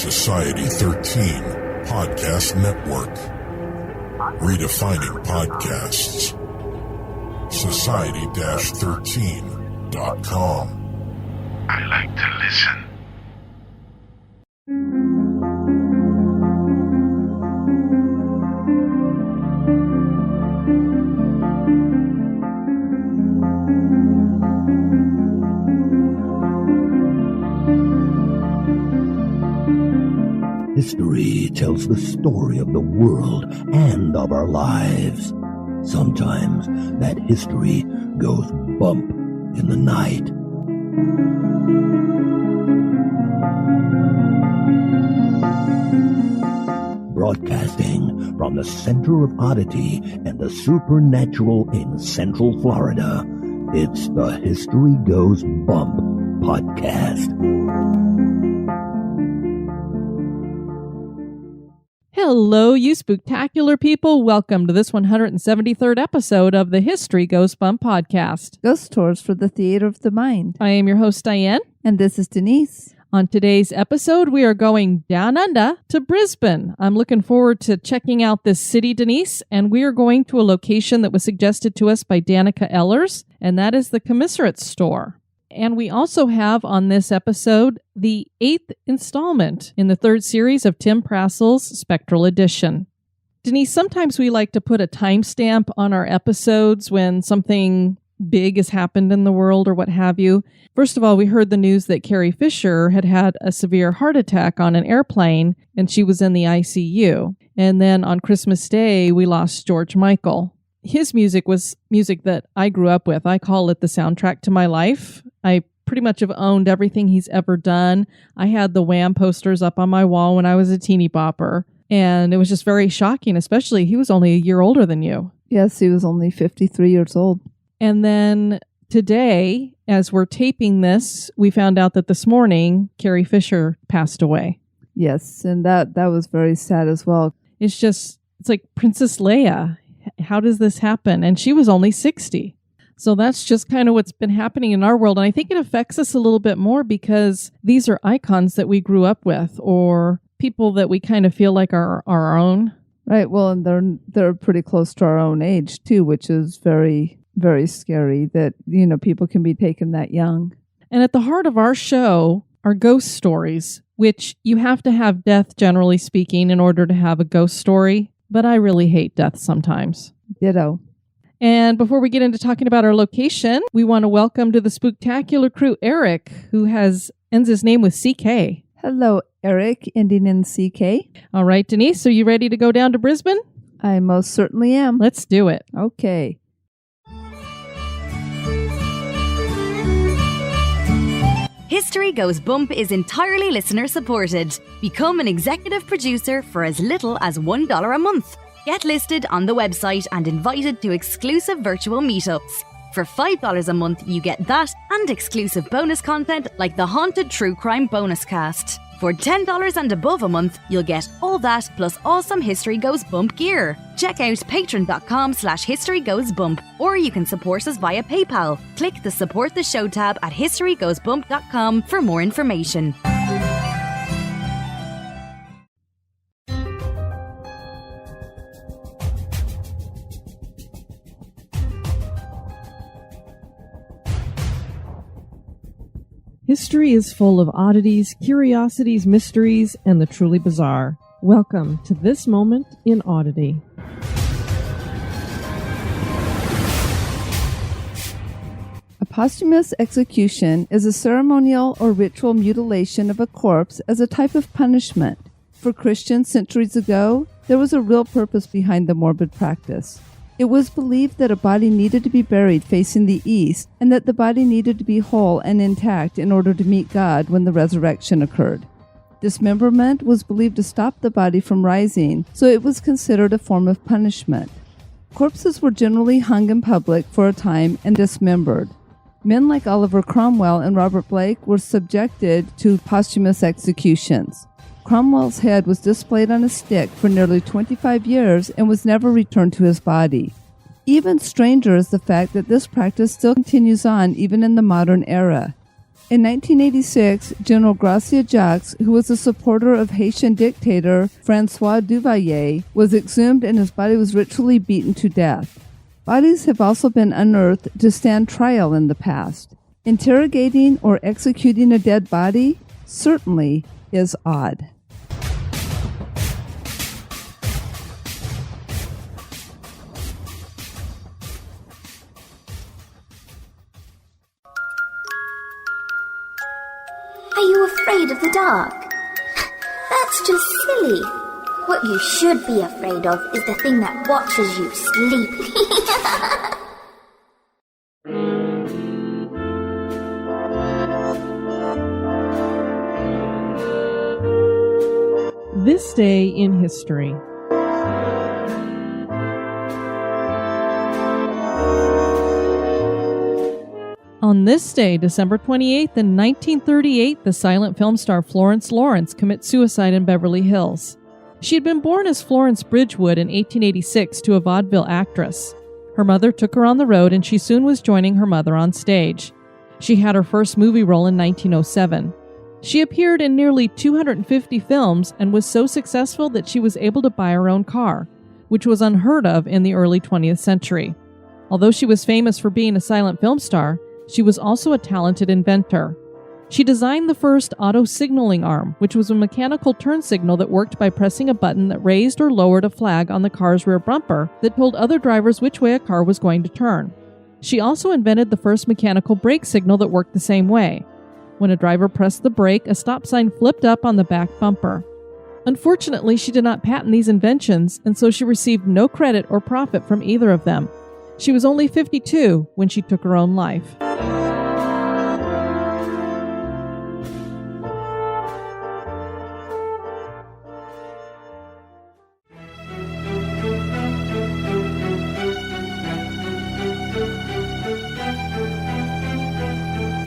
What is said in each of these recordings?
Society 13 Podcast Network. Redefining podcasts. Society-13.com. I like to listen. History tells the story of the world and of our lives. Sometimes that history goes bump in the night. Broadcasting from the center of oddity and the supernatural in Central Florida, it's the History Goes Bump podcast. Hello, you spooktacular people. Welcome to this 173rd episode of the History Goes Bump podcast. Ghost Tours for the Theater of the Mind. I am your host, Diane. And this is Denise. On today's episode, we are going down under to Brisbane. I'm looking forward to checking out this city, Denise, and we are going to a location that was suggested to us by Danika Ehlers, and that is the Commissariat Store. And we also have on this episode the 8th installment in the 3rd series of Tim Prasil's Spectral edition. Denise, sometimes we like to put a timestamp on our episodes when something big has happened in the world or what have you. First of all, we heard the news that Carrie Fisher had had a severe heart attack on an airplane and she was in the ICU. And then on Christmas Day, we lost George Michael. His music was music that I grew up with. I call it the soundtrack to my life. I pretty much have owned everything he's ever done. I had the Wham posters up on my wall when I was a teeny bopper. And it was just very shocking, especially he was only a year older than you. Yes, he was only 53 years old. And then today, as we're taping this, we found out that this morning, Carrie Fisher passed away. Yes, and that was very sad as well. It's like Princess Leia. How does this happen? And she was only 60. So that's just kind of what's been happening in our world. And I think it affects us a little bit more because these are icons that we grew up with or people that we kind of feel like are our own. Right. Well, and they're pretty close to our own age, too, which is very, very scary that, people can be taken that young. And at the heart of our show are ghost stories, which you have to have death, generally speaking, in order to have a ghost story. But I really hate death sometimes. Ditto. And before we get into talking about our location, we want to welcome to the spooktacular crew Eric, who ends his name with CK. Hello, Eric, ending in CK. All right, Denise, are you ready to go down to Brisbane? I most certainly am. Let's do it. Okay. History Goes Bump is entirely listener-supported. Become an executive producer for as little as $1 a month. Get listed on the website and invited to exclusive virtual meetups. For $5 a month, you get that and exclusive bonus content like the Haunted True Crime Bonus Cast. For $10 and above a month, you'll get all that plus awesome History Goes Bump gear. Check out patreon.com/historygoesbump, or you can support us via PayPal. Click the Support the Show tab at historygoesbump.com for more information. History is full of oddities, curiosities, mysteries, and the truly bizarre. Welcome to this moment in Oddity. A posthumous execution is a ceremonial or ritual mutilation of a corpse as a type of punishment. For Christians centuries ago, there was a real purpose behind the morbid practice. It was believed that a body needed to be buried facing the east and that the body needed to be whole and intact in order to meet God when the resurrection occurred. Dismemberment was believed to stop the body from rising, so it was considered a form of punishment. Corpses were generally hung in public for a time and dismembered. Men like Oliver Cromwell and Robert Blake were subjected to posthumous executions. Cromwell's head was displayed on a stick for nearly 25 years and was never returned to his body. Even stranger is the fact that this practice still continues on even in the modern era. In 1986, General Gracia Jacques, who was a supporter of Haitian dictator François Duvalier, was exhumed and his body was ritually beaten to death. Bodies have also been unearthed to stand trial in the past. Interrogating or executing a dead body certainly is odd. Are you afraid of the dark? That's just silly. What you should be afraid of is the thing that watches you sleep. This day in history. On this day, December 28th, in 1938, the silent film star Florence Lawrence commits suicide in Beverly Hills. She had been born as Florence Bridgewood in 1886 to a vaudeville actress. Her mother took her on the road, and she soon was joining her mother on stage. She had her first movie role in 1907. She appeared in nearly 250 films and was so successful that she was able to buy her own car, which was unheard of in the early 20th century. Although she was famous for being a silent film star, she was also a talented inventor. She designed the first auto signaling arm, which was a mechanical turn signal that worked by pressing a button that raised or lowered a flag on the car's rear bumper that told other drivers which way a car was going to turn. She also invented the first mechanical brake signal that worked the same way. When a driver pressed the brake, a stop sign flipped up on the back bumper. Unfortunately, she did not patent these inventions, and so she received no credit or profit from either of them. She was only 52 when she took her own life.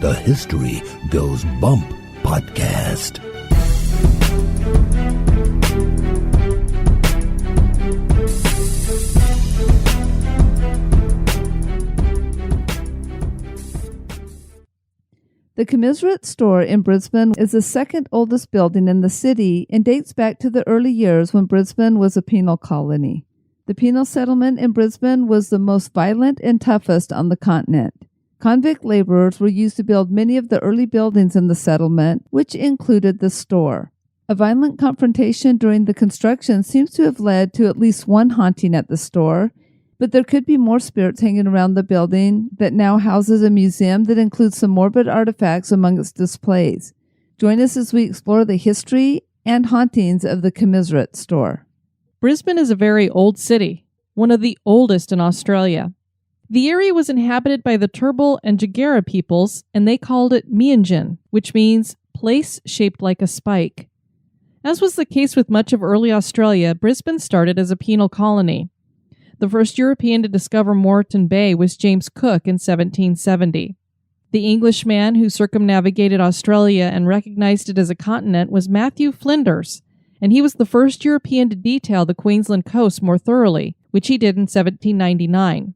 The History Goes Bump podcast. The Commissariat Store in Brisbane is the second oldest building in the city and dates back to the early years when Brisbane was a penal colony. The penal settlement in Brisbane was the most violent and toughest on the continent. Convict laborers were used to build many of the early buildings in the settlement, which included the store. A violent confrontation during the construction seems to have led to at least one haunting at the store, but there could be more spirits hanging around the building that now houses a museum that includes some morbid artifacts among its displays. Join us as we explore the history and hauntings of the Commissariat Store. Brisbane is a very old city, one of the oldest in Australia. The area was inhabited by the Turrbal and Jagera peoples, and they called it Meanjin, which means place shaped like a spike. As was the case with much of early Australia, Brisbane started as a penal colony. The first European to discover Moreton Bay was James Cook in 1770. The Englishman who circumnavigated Australia and recognized it as a continent was Matthew Flinders, and he was the first European to detail the Queensland coast more thoroughly, which he did in 1799.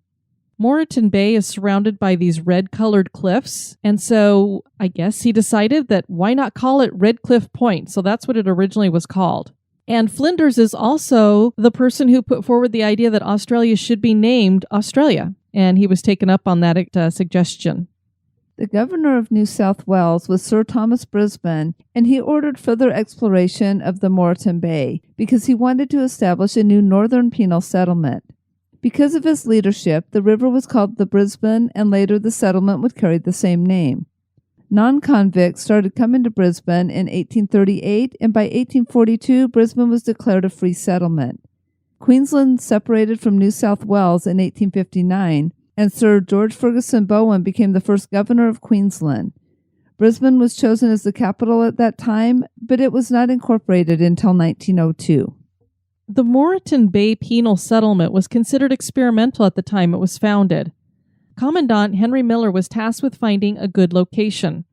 Moreton Bay is surrounded by these red-colored cliffs, and so I guess he decided that why not call it Red Cliff Point, so that's what it originally was called. And Flinders is also the person who put forward the idea that Australia should be named Australia, and he was taken up on that suggestion. The governor of New South Wales was Sir Thomas Brisbane, and he ordered further exploration of the Moreton Bay because he wanted to establish a new northern penal settlement. Because of his leadership, the river was called the Brisbane, and later the settlement would carry the same name. Non-convicts started coming to Brisbane in 1838, and by 1842, Brisbane was declared a free settlement. Queensland separated from New South Wales in 1859, and Sir George Ferguson Bowen became the first governor of Queensland. Brisbane was chosen as the capital at that time, but it was not incorporated until 1902. The Moreton Bay Penal Settlement was considered experimental at the time it was founded. Commandant Henry Miller was tasked with finding a good location.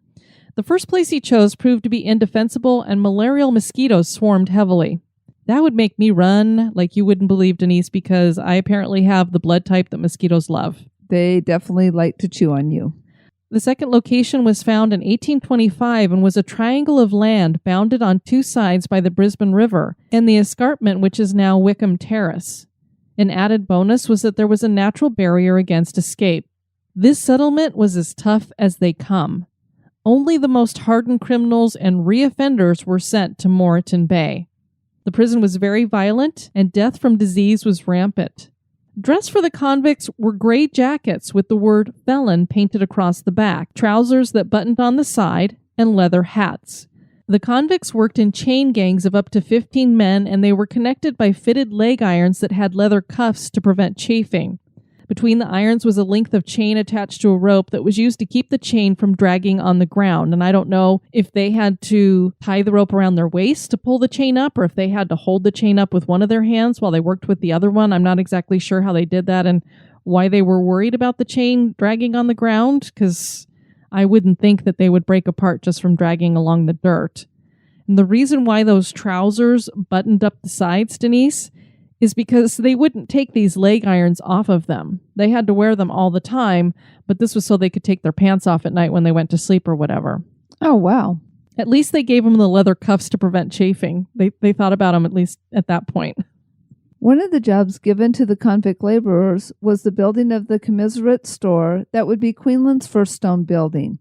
The first place he chose proved to be indefensible, and malarial mosquitoes swarmed heavily. That would make me run like you wouldn't believe, Denise, because I apparently have the blood type that mosquitoes love. They definitely like to chew on you. The second location was found in 1825 and was a triangle of land bounded on two sides by the Brisbane River and the escarpment which is now Wickham Terrace. An added bonus was that there was a natural barrier against escape. This settlement was as tough as they come. Only the most hardened criminals and reoffenders were sent to Moreton Bay. The prison was very violent, and death from disease was rampant. Dress for the convicts were gray jackets with the word felon painted across the back, trousers that buttoned on the side, and leather hats. The convicts worked in chain gangs of up to 15 men, and they were connected by fitted leg irons that had leather cuffs to prevent chafing. Between the irons was a length of chain attached to a rope that was used to keep the chain from dragging on the ground. And I don't know if they had to tie the rope around their waist to pull the chain up or if they had to hold the chain up with one of their hands while they worked with the other one. I'm not exactly sure how they did that and why they were worried about the chain dragging on the ground, because I wouldn't think that they would break apart just from dragging along the dirt. And the reason why those trousers buttoned up the sides, Denise, is because they wouldn't take these leg irons off of them. They had to wear them all the time, but this was so they could take their pants off at night when they went to sleep or whatever. Oh, wow. At least they gave them the leather cuffs to prevent chafing. They thought about them at least at that point. One of the jobs given to the convict laborers was the building of the Commissariat Store that would be Queensland's first stone building.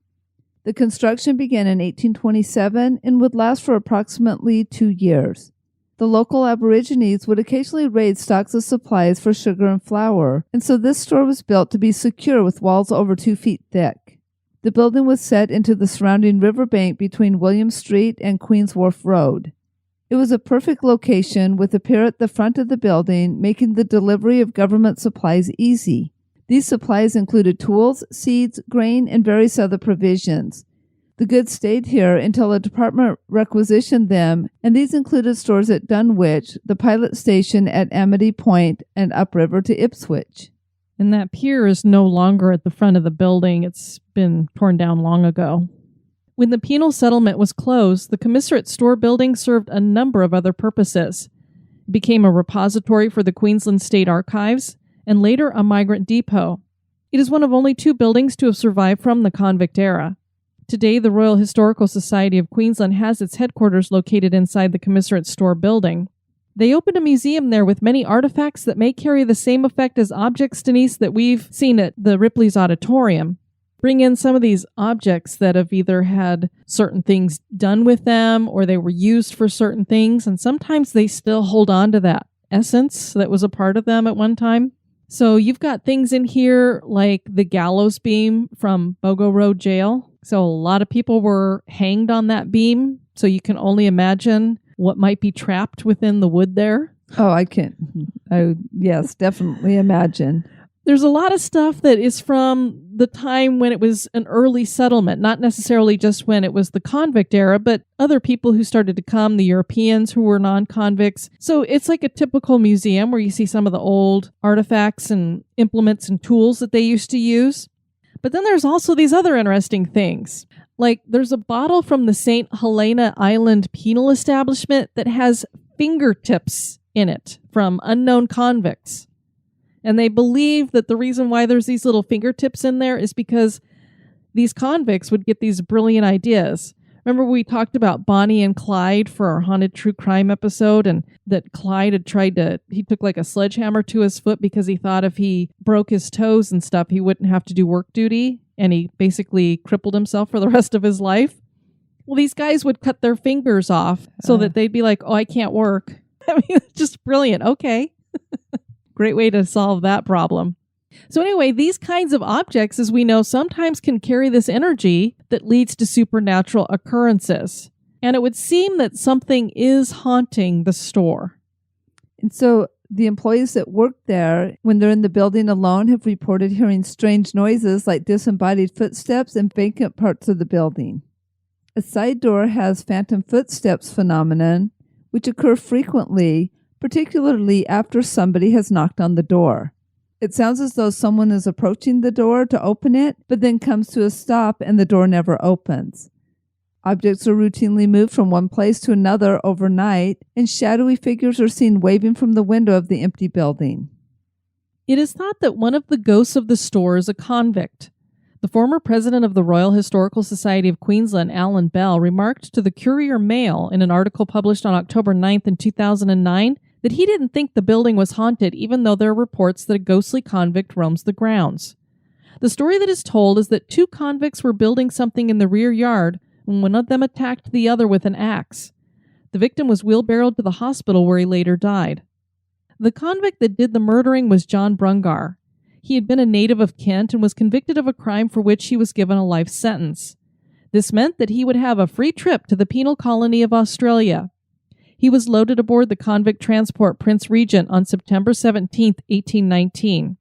The construction began in 1827 and would last for approximately 2 years. The local Aborigines would occasionally raid stocks of supplies for sugar and flour, and so this store was built to be secure with walls over 2 feet thick. The building was set into the surrounding riverbank between William Street and Queens Wharf Road. It was a perfect location with a pier at the front of the building, making the delivery of government supplies easy. These supplies included tools, seeds, grain, and various other provisions. The goods stayed here until a department requisitioned them, and these included stores at Dunwich, the pilot station at Amity Point, and upriver to Ipswich. And that pier is no longer at the front of the building. It's been torn down long ago. When the penal settlement was closed, the Commissariat Store building served a number of other purposes. It became a repository for the Queensland State Archives, and later a migrant depot. It is one of only 2 buildings to have survived from the convict era. Today, the Royal Historical Society of Queensland has its headquarters located inside the Commissariat Store building. They opened a museum there with many artifacts that may carry the same effect as objects, Denise, that we've seen at the Ripley's Auditorium. Bring in some of these objects that have either had certain things done with them or they were used for certain things, and sometimes they still hold on to that essence that was a part of them at one time. So you've got things in here like the gallows beam from Bogo Road Jail. So a lot of people were hanged on that beam. So you can only imagine what might be trapped within the wood there. Oh, I can. Yes, definitely imagine. There's a lot of stuff that is from the time when it was an early settlement, not necessarily just when it was the convict era, but other people who started to come, the Europeans who were non-convicts. So it's like a typical museum where you see some of the old artifacts and implements and tools that they used to use. But then there's also these other interesting things. Like there's a bottle from the St. Helena Island penal establishment that has fingertips in it from unknown convicts. And they believe that the reason why there's these little fingertips in there is because these convicts would get these brilliant ideas. Remember we talked about Bonnie and Clyde for our Haunted True Crime episode, and that Clyde had he took like a sledgehammer to his foot because he thought if he broke his toes and stuff, he wouldn't have to do work duty, and he basically crippled himself for the rest of his life. Well, these guys would cut their fingers off so that they'd be like, oh, I can't work. I mean, it's just brilliant. Okay. Great way to solve that problem. So anyway, these kinds of objects, as we know, sometimes can carry this energy that leads to supernatural occurrences. And it would seem that something is haunting the store. And so the employees that work there, when they're in the building alone, have reported hearing strange noises like disembodied footsteps in vacant parts of the building. A side door has phantom footsteps phenomenon, which occur frequently, particularly after somebody has knocked on the door. It sounds as though someone is approaching the door to open it, but then comes to a stop and the door never opens. Objects are routinely moved from one place to another overnight, and shadowy figures are seen waving from the window of the empty building. It is thought that one of the ghosts of the store is a convict, The former president of the Royal Historical Society of Queensland, Alan Bell, remarked to the Courier Mail in an article published on October 9th in 2009 that he didn't think the building was haunted, even though there are reports that a ghostly convict roams the grounds. The story that is told is that 2 convicts were building something in the rear yard when one of them attacked the other with an axe. The victim was wheelbarrowed to the hospital where he later died. The convict that did the murdering was John Brungar. He had been a native of Kent and was convicted of a crime for which he was given a life sentence. This meant that he would have a free trip to the penal colony of Australia. He was loaded aboard the convict transport Prince Regent on September 17, 1819.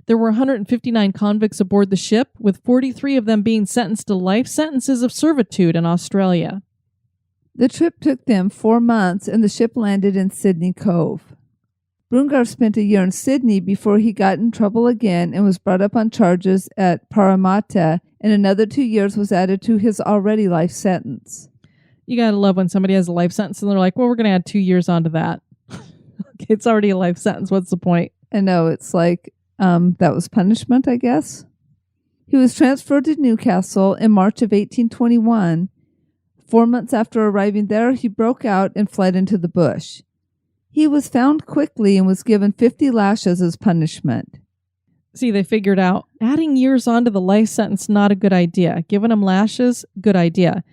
There were 159 convicts aboard the ship, with 43 of them being sentenced to life sentences of servitude in Australia. The trip took them 4 months, and the ship landed in Sydney Cove. Brungar spent a year in Sydney before he got in trouble again and was brought up on charges at Parramatta, and another 2 years was added to his already life sentence. You gotta love when somebody has a life sentence and they're like, well, we're gonna add 2 years onto that. Okay, it's already a life sentence. What's the point? I know, it's like, that was punishment, I guess. He was transferred to Newcastle in March of 1821. 4 months after arriving there, he broke out and fled into the bush. He was found quickly and was given 50 lashes as punishment. See, they figured out adding years onto the life sentence, not a good idea. Giving him lashes, good idea.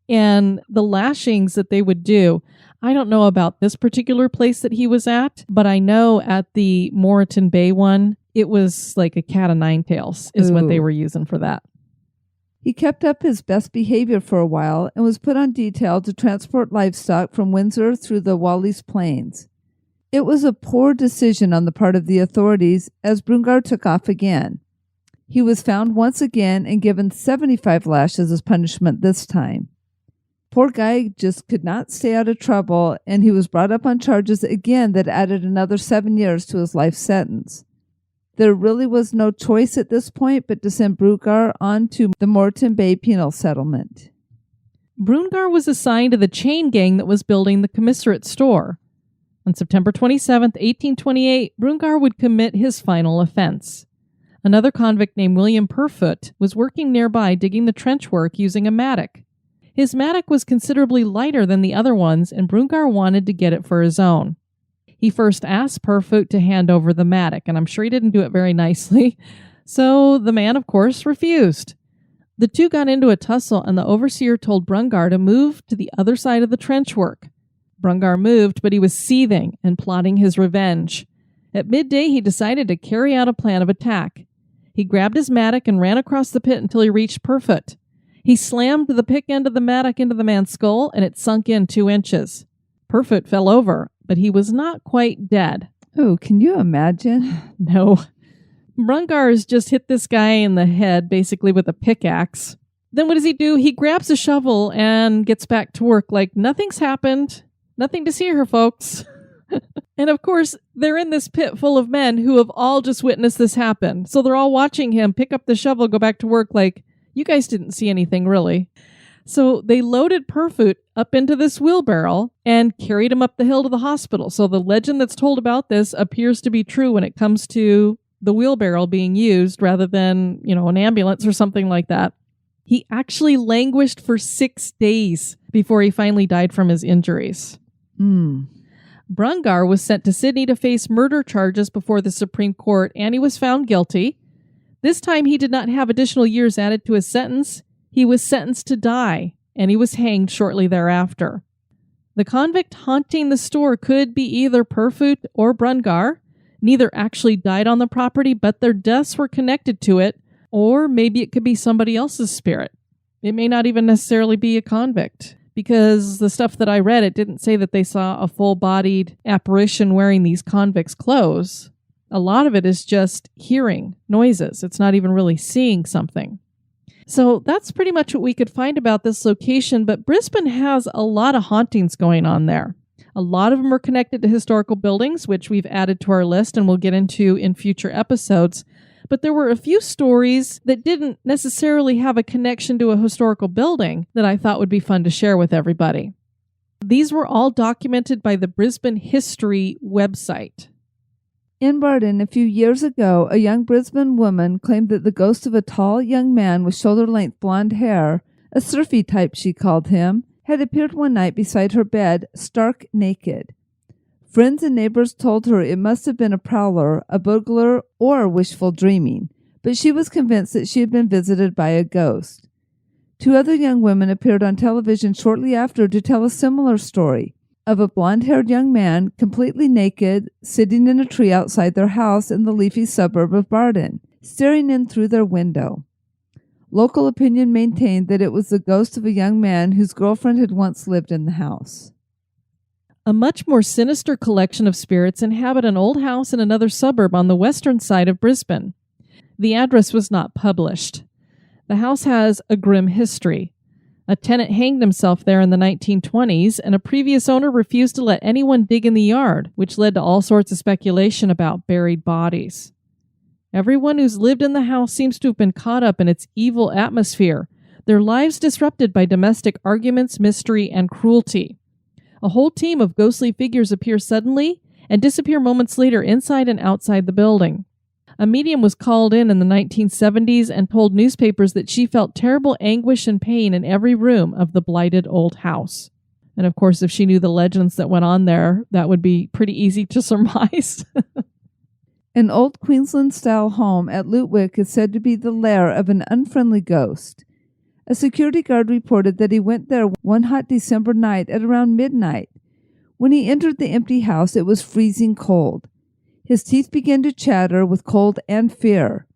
And the lashings that they would do, I don't know about this particular place that he was at, but I know at the Moreton Bay one, it was like a cat of nine tails is what they were using for that. He kept up his best behavior for a while and was put on detail to transport livestock from Windsor through the Wallis Plains. It was a poor decision on the part of the authorities, as Brungar took off again. He was found once again and given 75 lashes as punishment this time. Poor guy just could not stay out of trouble, and he was brought up on charges again that added another 7 years to his life sentence. There really was no choice at this point but to send Brungar on to the Moreton Bay Penal Settlement. Brungar was assigned to the chain gang that was building the Commissariat Store. On September 27, 1828, Brungar would commit his final offense. Another convict named William Purfoot was working nearby digging the trench work using a mattock. His mattock was considerably lighter than the other ones, and Brungar wanted to get it for his own. He first asked Purfoot to hand over the mattock, and I'm sure he didn't do it very nicely, so the man, of course, refused. The two got into a tussle, and the overseer told Brungar to move to the other side of the trench work. Brungar moved, but he was seething and plotting his revenge. At midday, he decided to carry out a plan of attack. He grabbed his mattock and ran across the pit until he reached Purfoot. He slammed the pick end of the mattock into the man's skull, and it sunk in 2 inches. Purfoot fell over, but he was not quite dead. Oh, can you imagine? No. Brungar has just hit this guy in the head, basically with a pickaxe. Then what does he do? He grabs a shovel and gets back to work like nothing's happened. Nothing to see here, folks. And of course, they're in this pit full of men who have all just witnessed this happen. So they're all watching him pick up the shovel, go back to work like, you guys didn't see anything, really. So they loaded Purfoot up into this wheelbarrow and carried him up the hill to the hospital. So the legend that's told about this appears to be true when it comes to the wheelbarrow being used rather than, an ambulance or something like that. He actually languished for 6 days before he finally died from his injuries. Brungar was sent to Sydney to face murder charges before the Supreme Court, and he was found guilty. This time he did not have additional years added to his sentence. He was sentenced to die, and he was hanged shortly thereafter. The convict haunting the store could be either Purfoot or Brungar. Neither actually died on the property, but their deaths were connected to it, or maybe it could be somebody else's spirit. It may not even necessarily be a convict, because the stuff that I read, it didn't say that they saw a full-bodied apparition wearing these convicts' clothes. A lot of it is just hearing noises. It's not even really seeing something. So that's pretty much what we could find about this location, but Brisbane has a lot of hauntings going on there. A lot of them are connected to historical buildings, which we've added to our list and we'll get into in future episodes. But there were a few stories that didn't necessarily have a connection to a historical building that I thought would be fun to share with everybody. These were all documented by the Brisbane History website. In Bardon, a few years ago, a young Brisbane woman claimed that the ghost of a tall young man with shoulder-length blonde hair, a surfy type she called him, had appeared one night beside her bed, stark naked. Friends and neighbors told her it must have been a prowler, a burglar, or wishful dreaming, but she was convinced that she had been visited by a ghost. 2 other young women appeared on television shortly after to tell a similar story of a blonde-haired young man, completely naked, sitting in a tree outside their house in the leafy suburb of Bardon, staring in through their window. Local opinion maintained that it was the ghost of a young man whose girlfriend had once lived in the house. A much more sinister collection of spirits inhabit an old house in another suburb on the western side of Brisbane. The address was not published. The house has a grim history. A tenant hanged himself there in the 1920s, and a previous owner refused to let anyone dig in the yard, which led to all sorts of speculation about buried bodies. Everyone who's lived in the house seems to have been caught up in its evil atmosphere, their lives disrupted by domestic arguments, mystery, and cruelty. A whole team of ghostly figures appear suddenly and disappear moments later inside and outside the building. A medium was called in the 1970s and told newspapers that she felt terrible anguish and pain in every room of the blighted old house. And of course, if she knew the legends that went on there, that would be pretty easy to surmise. An old Queensland-style home at Lutwyck is said to be the lair of an unfriendly ghost. A security guard reported that he went there one hot December night at around midnight. When he entered the empty house, it was freezing cold. His teeth began to chatter with cold and fear.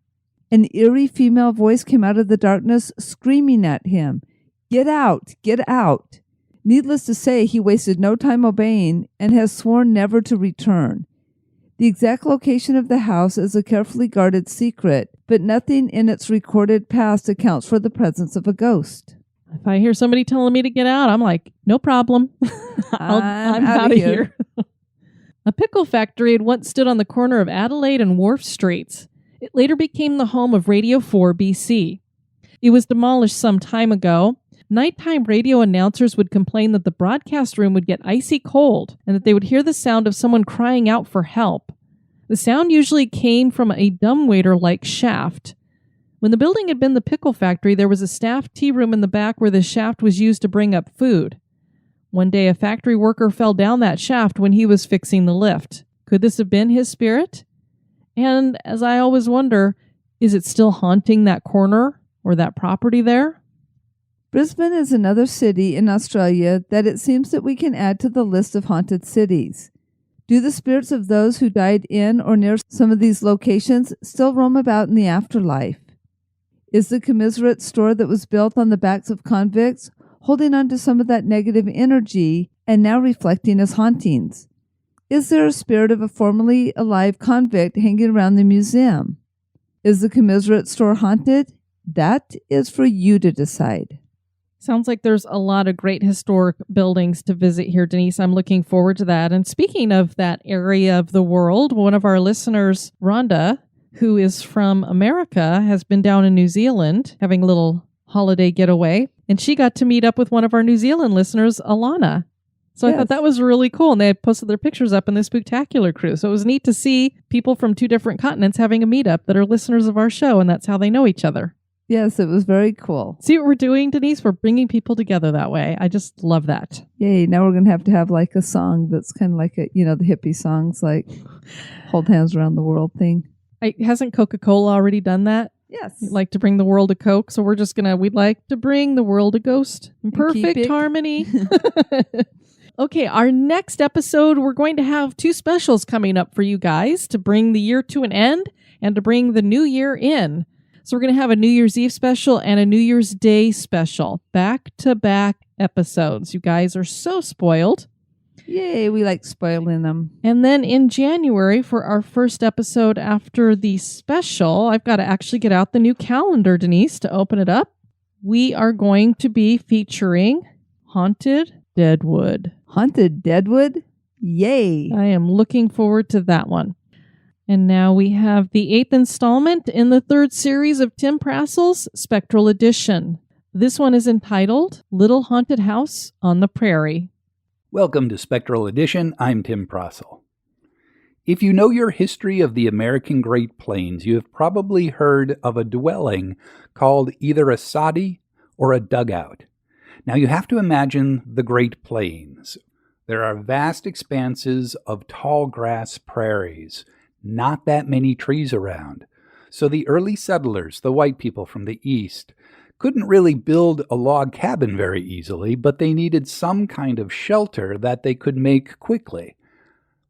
An eerie female voice came out of the darkness, screaming at him, "Get out! Get out!" Needless to say, he wasted no time obeying and has sworn never to return. The exact location of the house is a carefully guarded secret, but nothing in its recorded past accounts for the presence of a ghost. If I hear somebody telling me to get out, I'm like, no problem. I'm out of here. A pickle factory had once stood on the corner of Adelaide and Wharf Streets. It later became the home of Radio 4 BC. It was demolished some time ago. Nighttime radio announcers would complain that the broadcast room would get icy cold and that they would hear the sound of someone crying out for help. The sound usually came from a dumbwaiter-like shaft. When the building had been the pickle factory, there was a staff tea room in the back where the shaft was used to bring up food. One day, a factory worker fell down that shaft when he was fixing the lift. Could this have been his spirit? And as I always wonder, is it still haunting that corner or that property there? Brisbane is another city in Australia that it seems that we can add to the list of haunted cities. Do the spirits of those who died in or near some of these locations still roam about in the afterlife? Is the Commissariat Store that was built on the backs of convicts holding on to some of that negative energy and now reflecting as hauntings? Is there a spirit of a formerly alive convict hanging around the museum? Is the Commissariat Store haunted? That is for you to decide. Sounds like there's a lot of great historic buildings to visit here, Denise. I'm looking forward to that. And speaking of that area of the world, one of our listeners, Rhonda, who is from America, has been down in New Zealand having a little holiday getaway. And she got to meet up with one of our New Zealand listeners, Alana. So I thought that was really cool. And they had posted their pictures up in the Spooktacular crew. So it was neat to see people from 2 different continents having a meetup that are listeners of our show. And that's how they know each other. Yes, it was very cool. See what we're doing, Denise? We're bringing people together that way. I just love that. Yay. Now we're going to have like a song that's kind of like the hippie songs, like Hold Hands Around the World thing. Hasn't Coca-Cola already done that? Yes. We'd like to bring the world a Coke. So we're just we'd like to bring the world a ghost in perfect harmony. Okay, our next episode, we're going to have 2 specials coming up for you guys to bring the year to an end and to bring the new year in. So we're going to have a New Year's Eve special and a New Year's Day special. Back-to-back episodes. You guys are so spoiled. Yay, we like spoiling them. And then in January, for our first episode after the special, I've got to actually get out the new calendar, Denise, to open it up. We are going to be featuring Haunted Deadwood. Haunted Deadwood? Yay. I am looking forward to that one. And now we have the 8th installment in the 3rd series of Tim Prasil's Spectral Edition. This one is entitled Little Haunted House on the Prairie. Welcome to Spectral Edition. I'm Tim Prasil. If you know your history of the American Great Plains, you have probably heard of a dwelling called either a soddy or a dugout. Now you have to imagine the Great Plains. There are vast expanses of tall grass prairies, not that many trees around. So the early settlers, the white people from the east, couldn't really build a log cabin very easily, but they needed some kind of shelter that they could make quickly.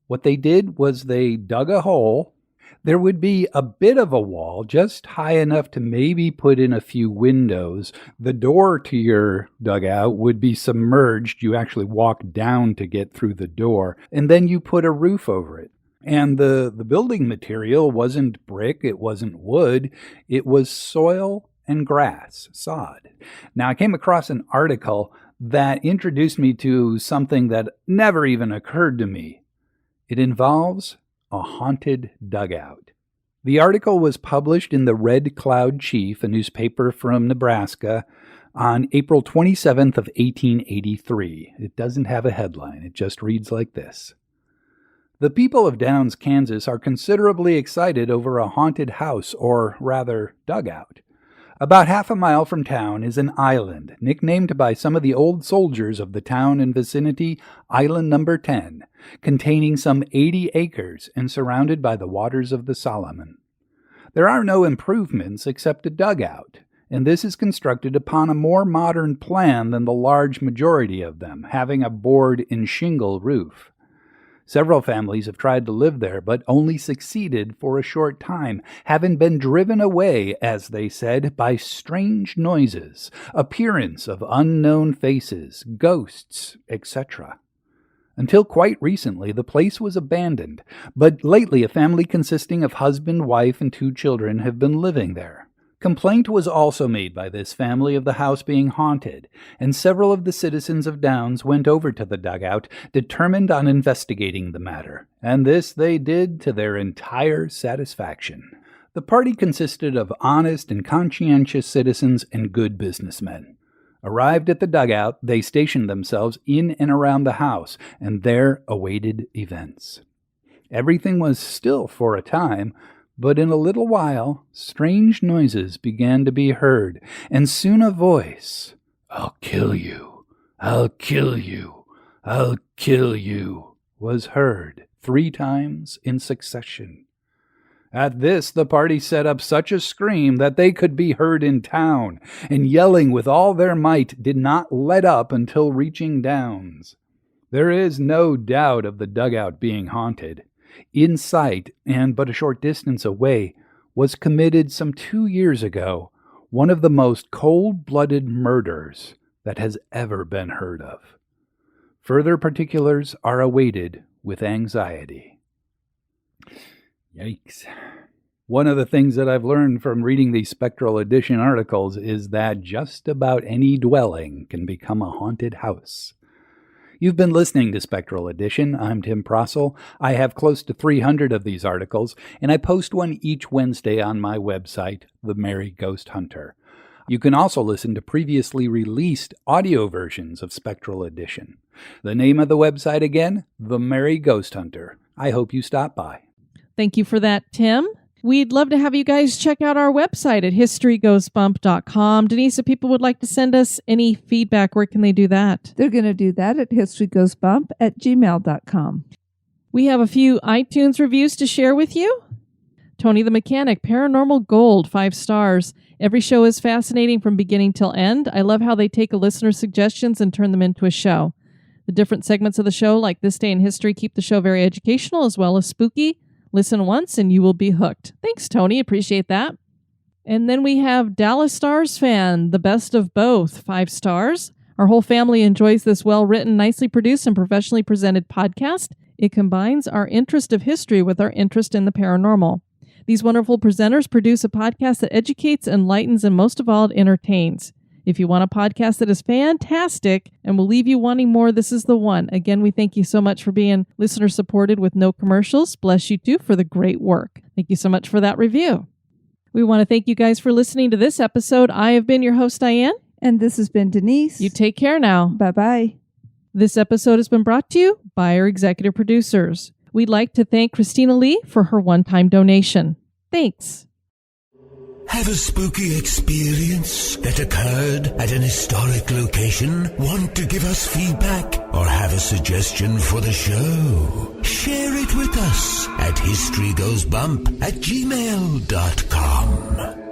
What they did was they dug a hole. There would be a bit of a wall, just high enough to maybe put in a few windows. The door to your dugout would be submerged. You actually walk down to get through the door, and then you put a roof over it. And the building material wasn't brick, it wasn't wood, it was soil and grass, sod. Now, I came across an article that introduced me to something that never even occurred to me. It involves a haunted dugout. The article was published in the Red Cloud Chief, a newspaper from Nebraska, on April 27th of 1883. It doesn't have a headline. It just reads like this. The people of Downs, Kansas are considerably excited over a haunted house, or rather, dugout. About half a mile from town is an island, nicknamed by some of the old soldiers of the town and vicinity Island Number 10, containing some 80 acres and surrounded by the waters of the Solomon. There are no improvements except a dugout, and this is constructed upon a more modern plan than the large majority of them, having a board and shingle roof. Several families have tried to live there, but only succeeded for a short time, having been driven away, as they said, by strange noises, appearance of unknown faces, ghosts, etc. Until quite recently, the place was abandoned, but lately a family consisting of husband, wife, and 2 children have been living there. Complaint was also made by this family of the house being haunted, and several of the citizens of Downs went over to the dugout, determined on investigating the matter, and this they did to their entire satisfaction. The party consisted of honest and conscientious citizens and good businessmen. Arrived at the dugout, they stationed themselves in and around the house, and there awaited events. Everything was still for a time, but in a little while, strange noises began to be heard, and soon a voice, "I'll kill you, I'll kill you, I'll kill you," was heard 3 times in succession. At this, the party set up such a scream that they could be heard in town, and yelling with all their might did not let up until reaching Downs. There is no doubt of the dugout being haunted. In sight, and but a short distance away, was committed some 2 years ago one of the most cold-blooded murders that has ever been heard of. Further particulars are awaited with anxiety. Yikes. One of the things that I've learned from reading these Spectral Edition articles is that just about any dwelling can become a haunted house. You've been listening to Spectral Edition. I'm Tim Prasil. I have close to 300 of these articles, and I post one each Wednesday on my website, The Merry Ghost Hunter. You can also listen to previously released audio versions of Spectral Edition. The name of the website again, The Merry Ghost Hunter. I hope you stop by. Thank you for that, Tim. We'd love to have you guys check out our website at historygoesbump.com. Denise, if people would like to send us any feedback, where can they do that? They're going to do that at historygoesbump@gmail.com. We have a few iTunes reviews to share with you. Tony the Mechanic, Paranormal Gold, 5 stars. Every show is fascinating from beginning till end. I love how they take a listener's suggestions and turn them into a show. The different segments of the show, like This Day in History, keep the show very educational as well as spooky. Listen once and you will be hooked. Thanks, Tony. Appreciate that. And then we have Dallas Stars fan, the best of both, 5 stars. Our whole family enjoys this well-written, nicely produced, and professionally presented podcast. It combines our interest of history with our interest in the paranormal. These wonderful presenters produce a podcast that educates, enlightens, and most of all, it entertains. If you want a podcast that is fantastic and will leave you wanting more, this is the one. Again, we thank you so much for being listener-supported with no commercials. Bless you, too, for the great work. Thank you so much for that review. We want to thank you guys for listening to this episode. I have been your host, Diane. And this has been Denise. You take care now. Bye-bye. This episode has been brought to you by our executive producers. We'd like to thank Christina Lee for her one-time donation. Thanks. Have a spooky experience that occurred at an historic location? Want to give us feedback or have a suggestion for the show? Share it with us at historygoesbump@gmail.com.